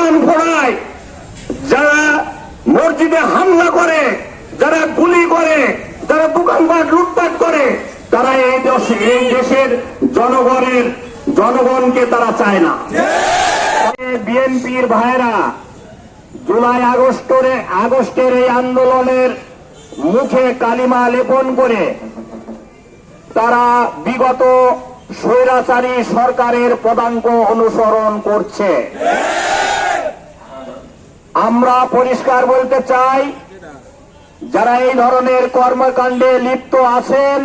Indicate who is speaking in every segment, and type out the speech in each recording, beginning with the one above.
Speaker 1: বোমান ফোড়ায়, যারা মসজিদে হামলা করে, যারা গুলি করে, যারা দোকানপাট লুটপাট করে, তারা এই দেশের জনগণকে তারা চায় না। বিএনপির ভাইরা জুলাই আগস্টের এই আন্দোলনের মুখে কালিমা লেপন করে তারা বিগত স্বৈরাচারী সরকারের পদাঙ্ক অনুসরণ করছে। আমরা পরিষ্কার বলতে চাই, যারা এই ধরনের কর্মকাণ্ডে লিপ্ত আছেন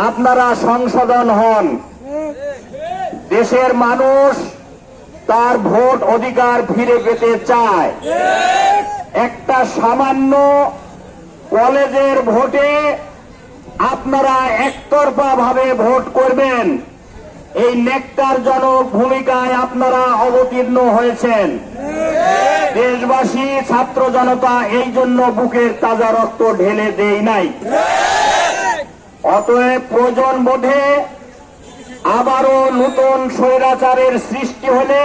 Speaker 1: আপনারা সংশোধন হন। দেশের মানুষ তার ভোট অধিকার ফিরে পেতে চায়। একটা সামান্য কলেজের ভোটে আপনারা একতরফা ভাবে ভোট করবেন, এই নেককারজনক ভূমিকায় আপনারা অবতীর্ণ হয়েছেন। দেশবাসী, ছাত্র জনতা এই জন্য বুকের তাজা রক্ত ঢেলে দেয় নাই। অতএব প্রয়োজন বোধে আবারও নতুন স্বৈরাচারের সৃষ্টি হলে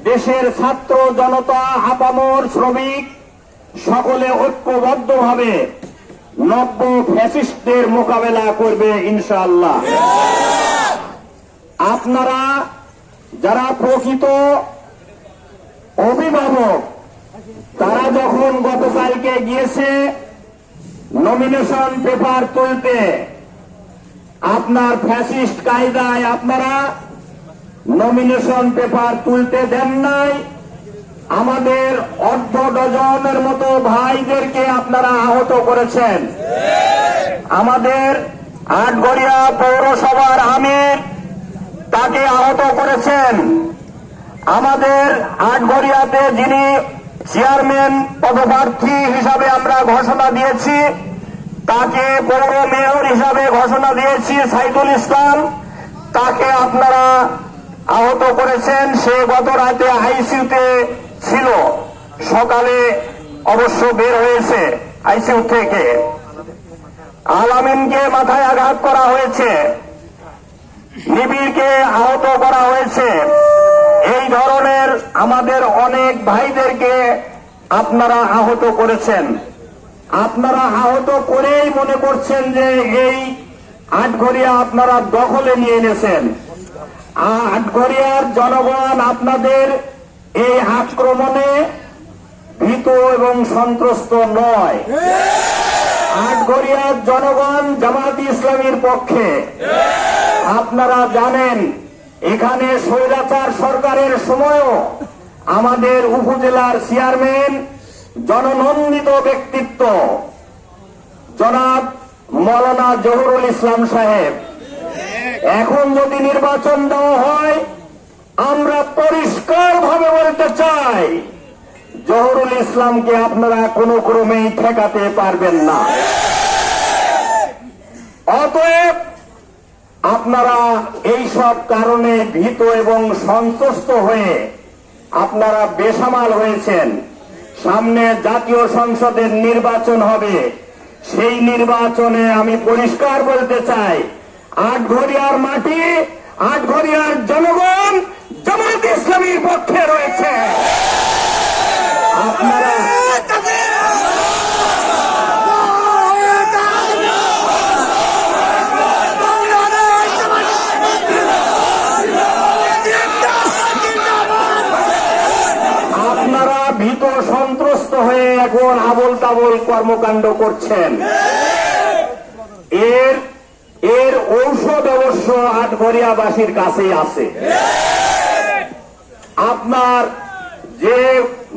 Speaker 1: দেশের ছাত্র জনতা, আপামর শ্রমিক সকলে ঐক্যবদ্ধভাবে নব্য ফ্যাসিস্টদের মোকাবেলা করবে ইনশাআল্লাহ। আপনারা যারা প্রকৃত অভিভাবক, তারা যখন গতকালকে গিয়েছে নমিনেশন পেপার তুলতে, আপনার ফ্যাসিস্ট কায়দায় আপনারা নমিনেশন পেপার তুলতে দেন নাই। আমাদের অর্ধ ডজনের মতো ভাইদেরকে আপনারা আহত করেছেন। আমাদের আটঘরিয়া পৌরসভার আমির, তাকে আহত করেছেন। আমাদের আটঘরিয়াতে যিনি চেয়ারম্যান পদপ্রার্থী হিসাবে আমরা ঘোষণা দিয়েছি, তাকে পৌর মেয়র হিসাবে ঘোষণা দিয়েছি সাইদুল ইসলাম, তাকে আপনারা আহত করেছেন। সে গত রাতে আইসিইউতে ছিল, সকালে অবশ্য বের হয়েছে আইসিইউ থেকে। আলামিনকে মাথায় আঘাত করা হয়েছে, নিবিড়কে আহত করা হয়েছে। এই ধরনের আমাদের অনেক ভাইদেরকে আপনারা আহত করেছেন। আপনারা আহত করেই মনে করছেন যে এই আটঘরিয়া আপনারা দখলে নিয়ে এনেছেন। আটঘরিয়ার জনগণ আপনাদের এই আক্রমণে ভীত এবং সন্ত্রস্ত নয়। আটঘরিয়ার জনগণ জামায়াত ইসলামীর পক্ষে। আপনারা জানেন, এখানে স্বৈরাচার সরকারের সময়ও আমাদের উপজেলার চেয়ারম্যান, জননন্দিত ব্যক্তিত্ব জনাব মৌলানা জহুরুল ইসলাম সাহেব, এখন যদি নির্বাচন দেওয়া হয়, আমরা পরিষ্কার ভাবে বলতে চাই, জহুরুল ইসলামকে আপনারা কোনো ক্রমেই ঠেকাতে পারবেন না। অতএব আপনারা এই সব কারণে ভীত এবং সন্তুষ্ট হয়ে আপনারা বেসামাল হয়েছেন। সামনে জাতীয় সংসদের নির্বাচন হবে, সেই নির্বাচনে আমি পরিষ্কার বলতে চাই, আটঘরিয়ার মাটি, আটঘরিয়ার জনগণ জামায়াত ইসলামীর পক্ষে রয়েছে। আপনারা ভীত সন্ত্রস্ত হয়ে এখন আবোল তাবোল কর্মকাণ্ড করছেন। এর ঔষধ অবশ্য আটঘরিয়াবাসীর কাছেই আছে। আপনার যে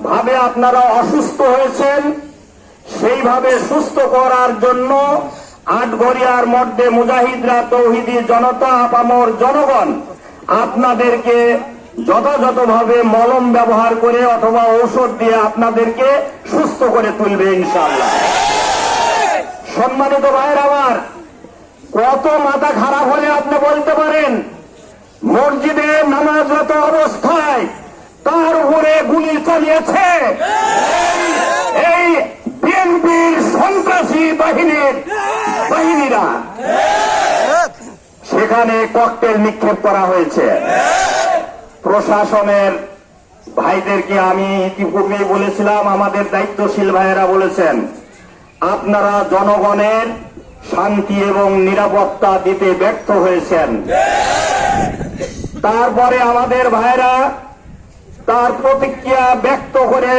Speaker 1: ভাবে আপনারা অসুস্থ হয়েছেন, সেইভাবে সুস্থ করার জন্য আটঘরিয়ার মধ্যে মুজাহিদরা, তৌহিদি জনতা, আপামর জনগণ আপনাদেরকে যথাযথভাবে মলম ব্যবহার করে অথবা ঔষধ দিয়ে আপনাদেরকে সুস্থ করে তুলবে ইনশাআল্লাহ। সম্মানিত ভাইয়ের আমার, কত মাথা খারাপ হলে আপনি বলতে পারেন মসজিদে নামাজরত অবস্থায় তার উপরে গুলি চালিয়েছে এই বিএনপির সন্ত্রাসী বাহিনীরা, সেখানে ককটেল নিক্ষেপ করা হয়েছে। প্রশাসনের ভাইদেরকে আমি ইতিপূর্বেই বলেছিলাম, আমাদের দায়িত্বশীল ভাইয়েরা বলেছেন, আপনারা জনগণের শান্তি এবং নিরাপত্তা দিতে ব্যর্থ হয়েছেন। তারপরে আমাদের ভাইরা তার প্রতিক্রিয়া ব্যক্ত করে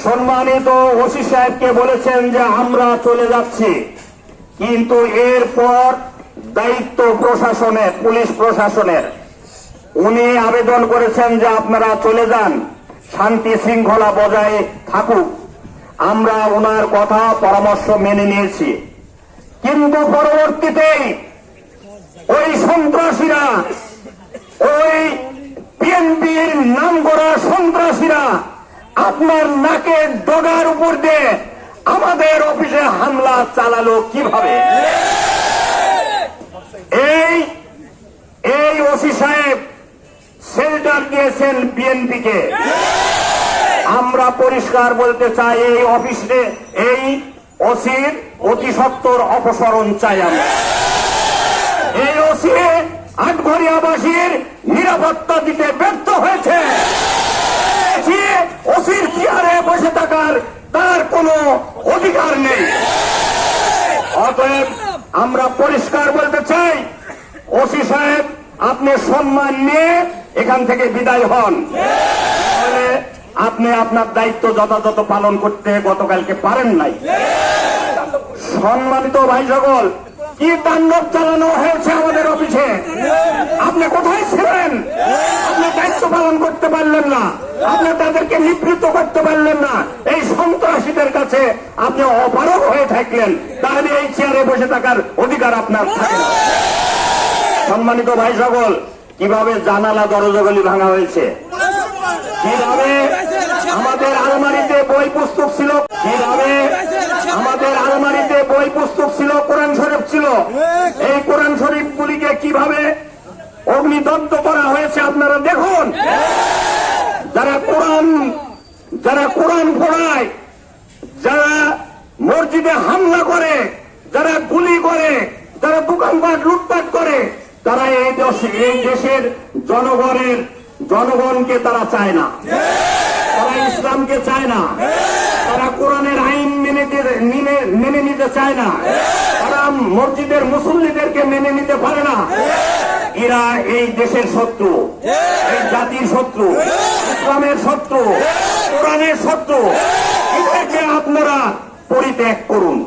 Speaker 1: সম্মানিত ওসি সাহেবকে বলেছেন যে আমরা চলে যাচ্ছি। কিন্তু এরপর দায়িত্ব প্রশাসনের, পুলিশ প্রশাসনের, উনি আবেদন করেছেন যে আপনারা চলে যান, শান্তি শৃঙ্খলা বজায় থাকুক। আমরা ওনার কথা পরামর্শ মেনে নিয়েছি। কিন্তু পরবর্তীতেই ওই সন্ত্রাসীরা, ওই বিএনপির নাম করা সন্ত্রাসীরা আপনার নাকের ডগার উপর দিয়ে আমাদের অফিসে হামলা চালালো কিভাবে? এই ওসি সাহেব শেল্টার দিয়েছেন বিএনপিকে। আমরা পরিষ্কার বলতে চাই, এই অফিসে এই ওসির অতি সত্বর অপসারণ চাই আমরা। এই ওসি আটঘরিয়াবাসীর নিরাপত্তা দিতে ব্যর্থ হয়েছে। ওসির চেয়ারে বসে থাকার তার কোনো অধিকার নেই। অতএব আমরা পরিষ্কার বলতে চাই, ওসি সাহেব আপনি সম্মান নিয়ে এখান থেকে বিদায় হন। তাহলে আপনি আপনার দায়িত্ব যথাযথ পালন করতে গতকালকে পারেন নাই। সম্মানিত ভাই সকল, কি তাণ্ডব চালানো হয়েছে আমাদের অফিসে! আপনি কোথায় ছিলেন? আপনি দায়িত্ব পালন করতে পারলেন না, আপনি তাদেরকে নিবৃত্ত করতে পারলেন না। এই সন্ত্রাসীদের কাছে আপনি অপারগ হয়ে থাকলেন, তাহলে এই চেয়ারে বসে থাকার অধিকার আপনার থাকে না। সম্মানিত ভাই সকল, কিভাবে জানালা দরজাগুলি ভাঙা হয়েছে, কিভাবে আমাদের আলমারিতে বই পুস্তক ছিল, কিভাবে আমাদের আলমারিতে বই পুস্তক ছিল, কোরআন শরীফ ছিল, এই কোরআন শরীফ গুলিকে কিভাবে অগ্নিদগ্ধ করা হয়েছে আপনারা দেখুন। যারা কোরআন পড়ায়, যারা মসজিদে হামলা করে, যারা গুলি করে, যারা দোকানপাট লুটপাট করে, তারা এই দেশের জনগণকে তারা চায় না, তারা ইসলামকে চায় না, তারা কোরআনের আইন মেনে নিতে চায় না, তারা মসজিদের মুসল্লিদেরকে মেনে নিতে পারে না। এরা এই দেশের শত্রু, এই জাতির শত্রু, ইসলামের শত্রু, কোরআনের শত্রু। এদেরকে আপনারা পরিত্যাগ করুন।